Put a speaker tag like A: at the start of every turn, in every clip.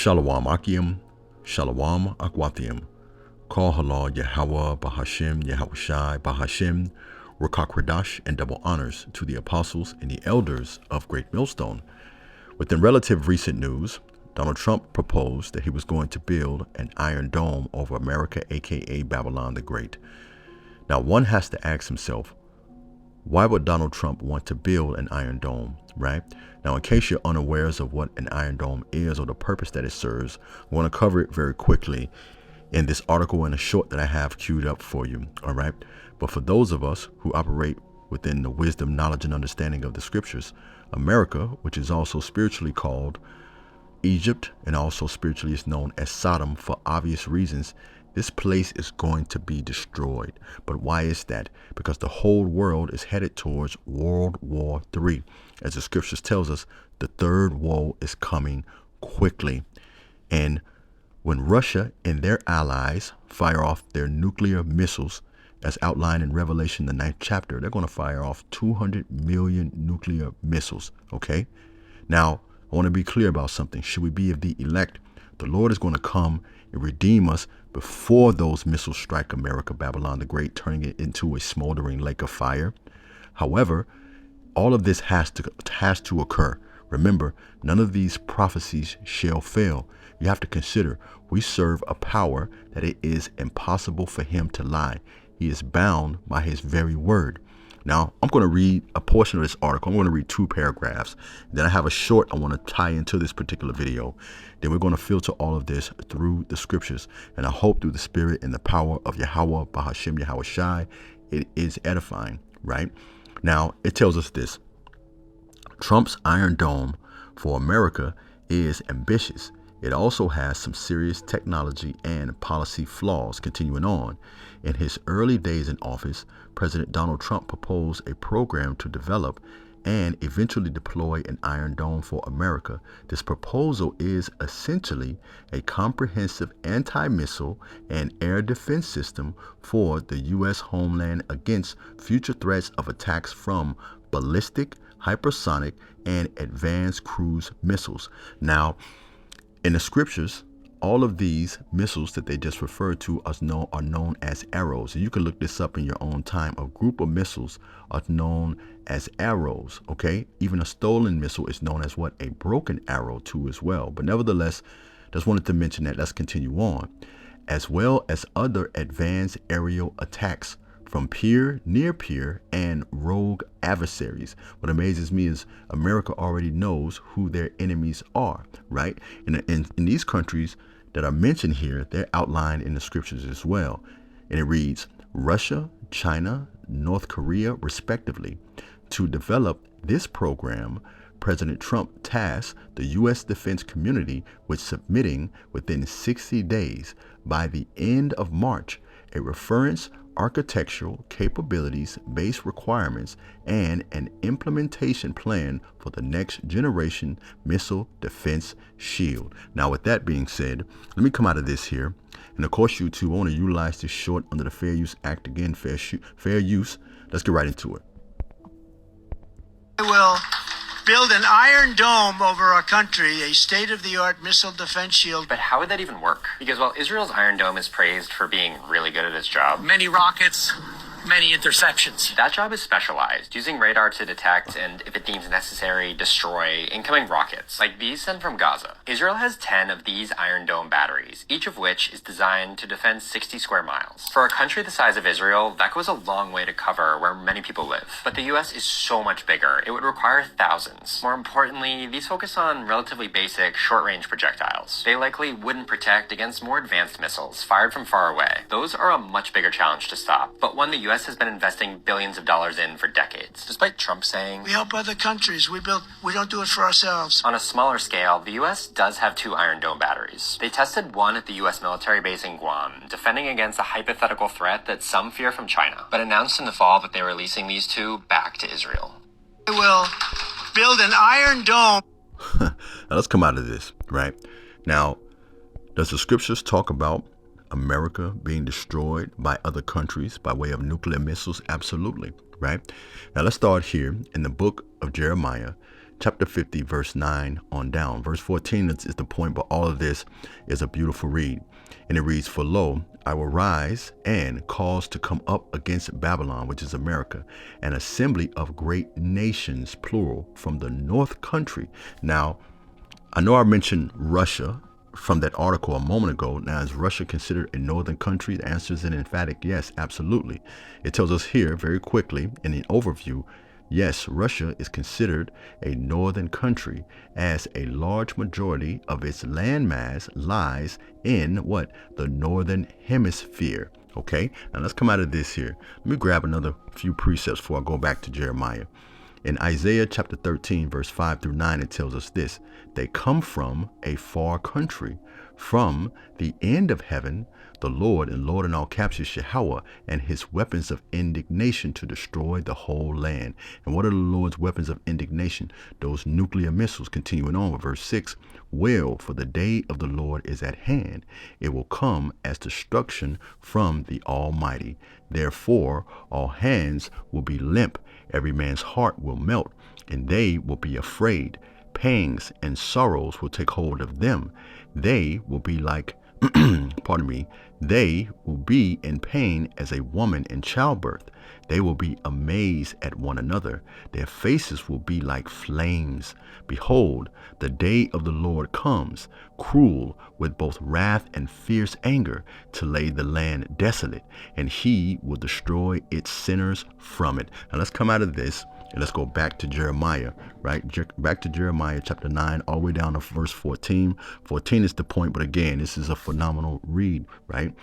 A: Shalom Akim, Shalom Akwathiam, Kol Halal Yahweh Bahashem Yahushai Bahashem, Rakak Radash, and double honors to the apostles and the elders of Great Millstone. Within relative recent news, Donald Trump proposed that he was going to build an iron dome over America, aka Babylon the Great. Now, one has to ask himself, why would Donald Trump want to build an iron dome, right? Now, in case you're unawares of what an iron dome is or the purpose that it serves, I want to cover it very quickly in this article and a short that I have queued up for you, all right? But for those of us who operate within the wisdom, knowledge, and understanding of the scriptures, America, which is also spiritually called Egypt and also spiritually is known as Sodom for obvious reasons, this place is going to be destroyed. But why is that? Because the whole world is headed towards World War III. As the scriptures tells us, the third woe is coming quickly. And when Russia and their allies fire off their nuclear missiles, as outlined in Revelation, the 9th chapter, they're going to fire off 200 million nuclear missiles, okay? Now, I want to be clear about something. Should we be of the elect, the Lord is going to come and redeem us before those missiles strike America, Babylon the Great, turning it into a smoldering lake of fire. However, all of this has to occur. Remember, none of these prophecies shall fail. You have to consider we serve a power that it is impossible for him to lie. He is bound by his very word. Now, I'm going to read a portion of this article. I'm going to read 2 paragraphs. Then I have a short I want to tie into this particular video. Then we're going to filter all of this through the scriptures. And I hope through the spirit and the power of Yahweh, Bahashem, Yahushai, it is edifying, right? Now, it tells us this. Trump's Iron Dome for America is ambitious. It also has some serious technology and policy flaws. Continuing on, in his early days in office, President Donald Trump proposed a program to develop and eventually deploy an Iron Dome for America. This proposal is essentially a comprehensive anti-missile and air defense system for the U.S. homeland against future threats of attacks from ballistic, hypersonic, and advanced cruise missiles. Now, in the scriptures, all of these missiles that they just referred to are known as arrows. And you can look this up in your own time. A group of missiles are known as arrows, okay? Even a stolen missile is known as what? A broken arrow too as well. But nevertheless, just wanted to mention that. Let's continue on. As well as other advanced aerial attacks from peer, near peer, and rogue adversaries. What amazes me is America already knows who their enemies are, right? And in these countries that are mentioned here, they're outlined in the scriptures as well. And it reads, Russia, China, North Korea, respectively. To develop this program, President Trump tasked the U.S. defense community with submitting within 60 days, by the end of March, a reference architectural capabilities based requirements and an implementation plan for the next generation missile defense shield. Now, with that being said, let me come out of this here. And of course, YouTube, I want to utilize this short under the Fair Use Act again, fair use. Let's get right into it.
B: I will build an iron dome over our country, a state-of-the-art missile defense shield.
C: But how would that even work? Because while Israel's Iron Dome is praised for being really good at its job,
B: Many rockets, many interceptions.
C: that job is specialized, using radar to detect and, if it deems necessary, destroy incoming rockets, like these sent from Gaza. Israel has 10 of these Iron Dome batteries, each of which is designed to defend 60 square miles. For a country the size of Israel, that goes a long way to cover where many people live. But the US is so much bigger, it would require thousands. More importantly, these focus on relatively basic, short-range projectiles. They likely wouldn't protect against more advanced missiles fired from far away. Those are a much bigger challenge to stop, but one the US has been investing billions of dollars in for decades. Despite Trump saying,
B: We help other countries. We don't do it for ourselves.
C: on a smaller scale, the US does have 2 Iron Dome batteries. They tested one at the US military base in Guam, defending against a hypothetical threat that some fear from China, but announced in the fall that they were releasing these 2 back to Israel.
B: I will build an iron dome.
A: Now let's come out of this, right? Now, does the scriptures talk about America being destroyed by other countries by way of nuclear missiles? Absolutely, right? Now let's start here in the book of Jeremiah, chapter 50, verse 9 on down. Verse 14 is the point, but all of this is a beautiful read. And it reads, "For lo, I will rise and cause to come up against Babylon," which is America, "an assembly of great nations," plural, "from the north country." Now, I know I mentioned Russia from that article a moment ago. Now, is Russia considered a northern country? The answer is an emphatic yes, absolutely. It tells us here very quickly in an overview, yes, Russia is considered a northern country as a large majority of its landmass lies in what? The northern hemisphere. Okay, now let's come out of this here. Let me grab another few precepts before I go back to Jeremiah. In Isaiah chapter 13, verse 5 through 9, it tells us this: "They come from a far country, from the end of heaven, the Lord, and Lord in all caps is Yahweh, and his weapons of indignation to destroy the whole land." And what are the Lord's weapons of indignation? Those nuclear missiles. Continuing on with verse 6, "Well, for the day of the Lord is at hand. It will come as destruction from the Almighty. Therefore, all hands will be limp, every man's heart will melt, and they will be afraid. Pangs and sorrows will take hold of them. They will be like, pardon me, they will be in pain as a woman in childbirth. They will be amazed at one another. Their faces will be like flames. Behold, the day of the Lord comes, cruel with both wrath and fierce anger, to lay the land desolate, and he will destroy its sinners from it." Now let's come out of this and let's go back to Jeremiah, right? Back to Jeremiah chapter 9, all the way down to verse 14. 14 is the point, but again, this is a phenomenal read, right?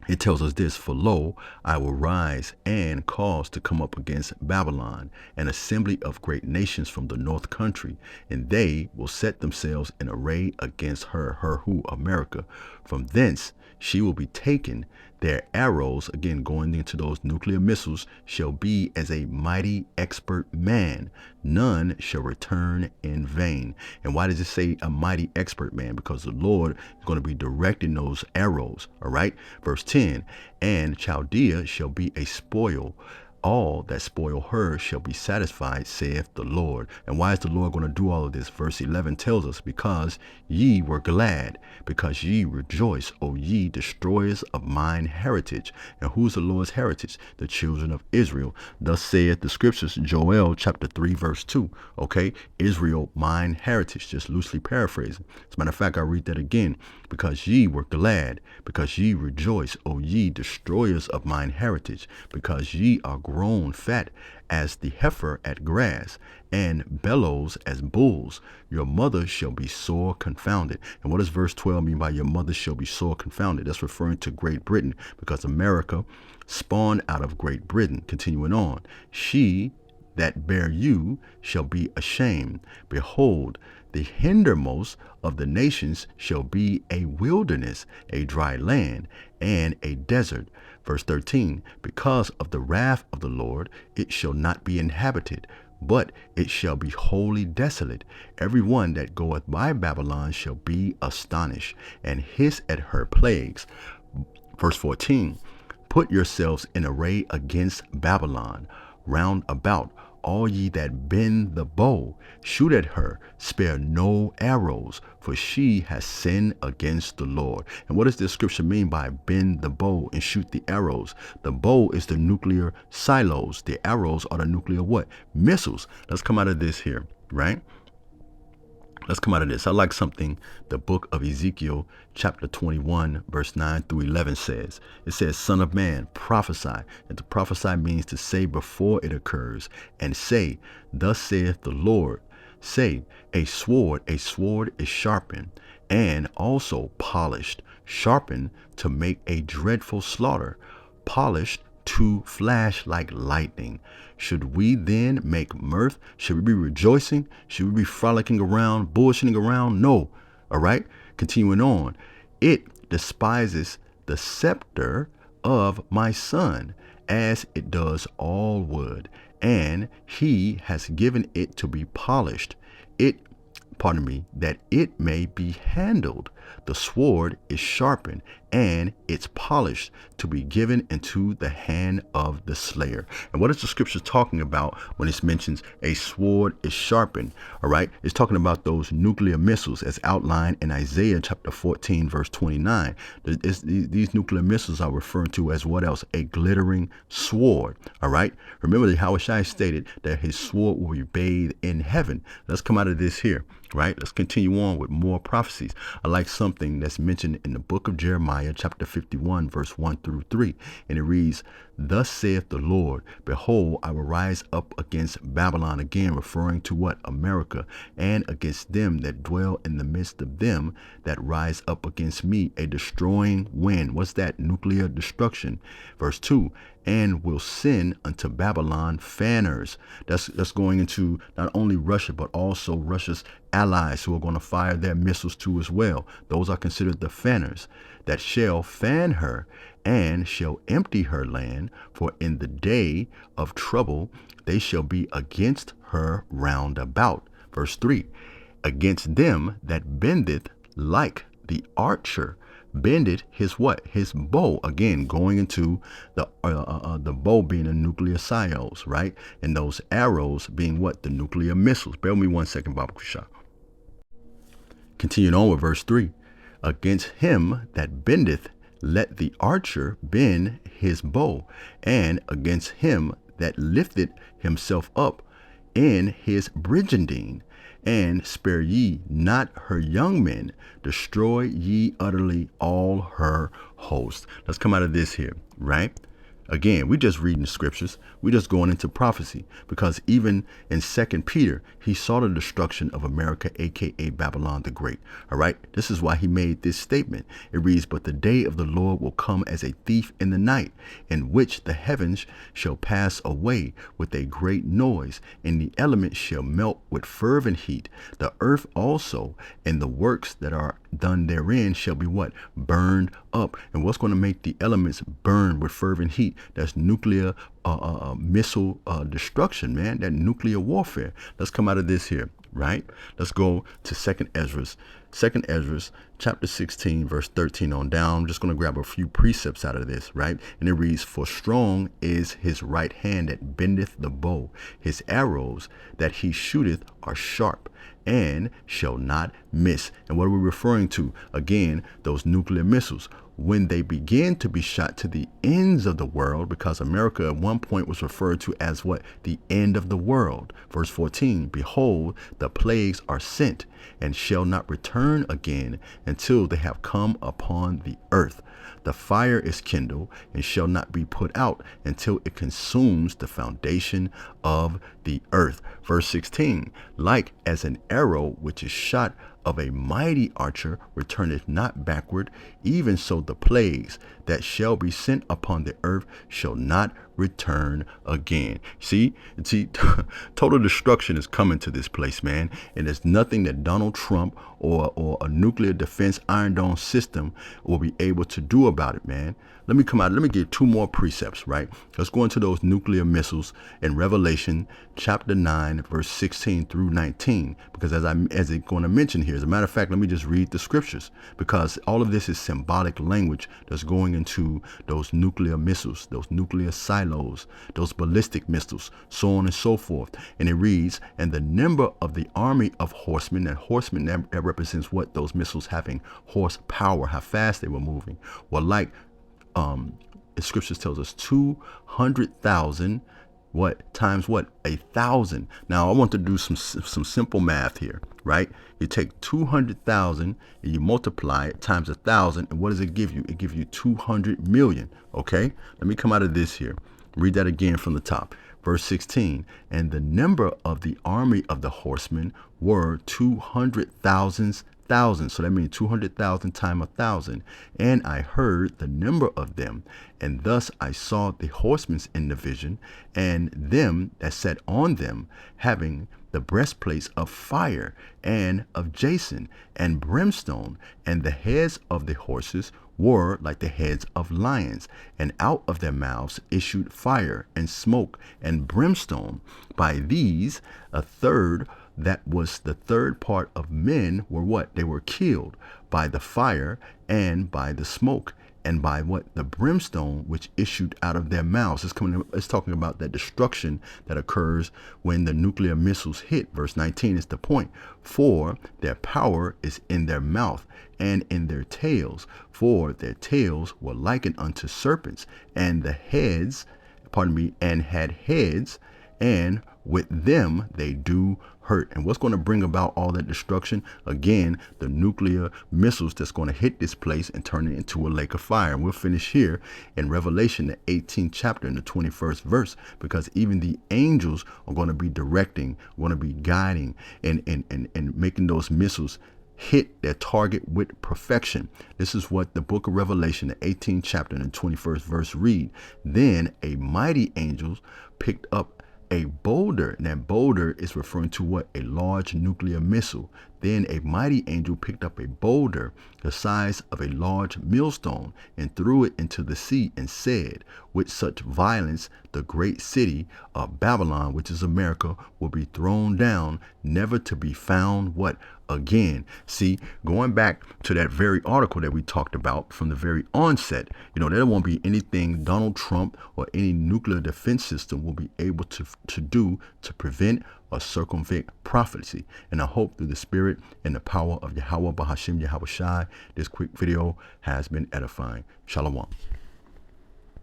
A: It tells us this: "For lo, I will rise and cause to come up against Babylon an assembly of great nations from the north country, and they will set themselves in array against her." Her who? America. "From thence she will be taken. Their arrows," again going into those nuclear missiles, "shall be as a mighty expert man. None shall return in vain." And why does it say a mighty expert man? Because the Lord is going to be directing those arrows. All right. Verse 10, "And Chaldea shall be a spoil. All that spoil her shall be satisfied, saith the Lord." And why is the Lord going to do all of this? Verse 11 tells us, "Because ye were glad, because ye rejoice, O ye destroyers of mine heritage." And who's the Lord's heritage? The children of Israel. Thus saith the scriptures, Joel chapter 3, verse 2. Okay, Israel, mine heritage, just loosely paraphrasing. As a matter of fact, I'll read that again. "Because ye were glad, because ye rejoice, O ye destroyers of mine heritage, because ye are grown fat as the heifer at grass, and bellows as bulls. Your mother shall be sore confounded." And what does verse 12 mean by your mother shall be sore confounded? That's referring to Great Britain, because America spawned out of Great Britain. Continuing on, "She that bear you shall be ashamed. Behold, the hindermost of the nations shall be a wilderness, a dry land, and a desert." Verse 13, "Because of the wrath of the Lord, it shall not be inhabited, but it shall be wholly desolate. Every one that goeth by Babylon shall be astonished, and hiss at her plagues." Verse 14, "Put yourselves in array against Babylon, round about, all ye that bend the bow. Shoot at her, spare no arrows, for she has sinned against the Lord." And what does this scripture mean by bend the bow and shoot the arrows? The bow is the nuclear silos. The arrows are the nuclear what? Missiles. Let's come out of this here, right? Let's come out of this. I like something the book of Ezekiel chapter 21 verse 9 through 11 says. It says, "Son of man, prophesy." And to prophesy means to say before it occurs, and say, "Thus saith the Lord." Say, a sword is sharpened, and also polished, sharpened to make a dreadful slaughter, polished to flash like lightning. Should we then make mirth? Should we be rejoicing? Should we be frolicking around, bullshitting around? No. All right. Continuing on. "It despises the scepter of my son, as it does all wood, and he has given it to be polished. That it may be handled. the sword is sharpened, and it's polished to be given into the hand of the slayer. And what is the scripture talking about when it mentions a sword is sharpened? All right, it's talking about those nuclear missiles as outlined in Isaiah chapter 14 verse 29. These nuclear missiles are referring to as what else? A glittering sword. All right, remember that Yahushua stated that his sword will be bathed in heaven. Let's come out of this here. Right, let's continue on with more prophecies. I like something that's mentioned in the book of Jeremiah chapter 51 verse 1 through 3, and it reads, "Thus saith the Lord, behold, I will rise up against Babylon," again referring to what? America, "and against them that dwell in the midst of them that rise up against me, a destroying wind." What's that? Nuclear destruction. Verse 2, "and will send unto Babylon fanners." That's going into not only Russia, but also Russia's allies who are going to fire their missiles too as well. Those are considered the fanners, "that shall fan her, and shall empty her land, for in the day of trouble they shall be against her round about." Verse 3, "against them that bendeth like the archer bended his what? His bow." Again, going into the bow being a nuclear silos, right? And those arrows being what? The nuclear missiles. Bear with me 1 second, Baba Kusha. Continuing on with verse 3, "against him that bendeth let the archer bend his bow, and against him that lifteth himself up in his brigandine, and spare ye not her young men, destroy ye utterly all her host." Let's come out of this here, right? Again, we just reading the scriptures. We're just going into prophecy, because even in 2 Peter, he saw the destruction of America, aka Babylon the Great. All right. This is why he made this statement. It reads, "But the day of the Lord will come as a thief in the night, in which the heavens shall pass away with a great noise, and the elements shall melt with fervent heat. The earth also and the works that are done therein shall be" what? "Burned up." And what's going to make the elements burn with fervent heat? That's nuclear missile destruction, man. That nuclear warfare. Let's come out of this here, right? Let's go to Second Ezra chapter 16 verse 13 on down. I'm just going to grab a few precepts out of this, right? And it reads, "For strong is his right hand that bendeth the bow, his arrows that he shooteth are sharp, and shall not miss." And what are we referring to? Again, those nuclear missiles. When they begin to be shot to the ends of the world, because America at one point was referred to as what? The end of the world. Verse 14, "Behold, the plagues are sent, and shall not return again until they have come upon the earth. The fire is kindled, and shall not be put out until it consumes the foundation of the earth." Verse 16, "Like as an arrow which is shot of a mighty archer returneth not backward, even so the plagues that shall be sent upon the earth shall not return again." See, total destruction is coming to this place, man. And there's nothing that Donald Trump or a nuclear defense Iron Dome system will be able to do about it, man. Let me give 2 more precepts, right? Let's go into those nuclear missiles in Revelation chapter 9, verse 16 through 19, because as it's going to mention here, as a matter of fact, let me just read the scriptures, because all of this is symbolic language that's going into those nuclear missiles, those nuclear silos, those ballistic missiles, so on and so forth. And it reads, "And the number of the army of horsemen," and horsemen, that represents what? Those missiles having horsepower, how fast they were moving, were like, the scriptures tells us 200,000 what times what? 1,000. Now I want to do some simple math here, right? You take 200,000 and you multiply it times 1,000, and what does it give you? It gives you 200 million. Okay, let me come out of this here. Read that again from the top. Verse 16, "And the number of the army of the horsemen were 200,000. So that means 200,000 times 1,000. And I heard the number of them. And thus I saw the horsemen in the vision, and them that sat on them, having the breastplates of fire and of jason and brimstone, and the heads of the horses were like the heads of lions, and out of their mouths issued fire and smoke and brimstone. By these a third that was the third part of men were what? They were killed by the fire and by the smoke and by what? The brimstone which issued out of their mouths. It's talking about that destruction that occurs when the nuclear missiles hit. Verse 19 is the point. For their power is in their mouth and in their tails, for their tails were likened unto serpents, and the heads, and had heads, and with them they do hurt. And what's going to bring about all that destruction? Again, the nuclear missiles that's going to hit this place and turn it into a lake of fire. And we'll finish here in Revelation, the 18th chapter, in the 21st verse, because even the angels are going to be directing, going to be guiding, and making those missiles hit their target with perfection. This is what the book of Revelation, the 18th chapter and the 21st verse read. Then a mighty angel picked up a boulder, and that boulder is referring to what? A large nuclear missile. Then a mighty angel picked up a boulder the size of a large millstone and threw it into the sea and said, with such violence the great city of Babylon, which is America, will be thrown down, never to be found what? Again. See, going back to that very article that we talked about from the very onset, there won't be anything Donald Trump or any nuclear defense system will be able to do to prevent or circumvent prophecy. And I hope through the spirit and the power of Yahweh Bahashim Yahweh Shai, this quick video has been edifying. Shalom.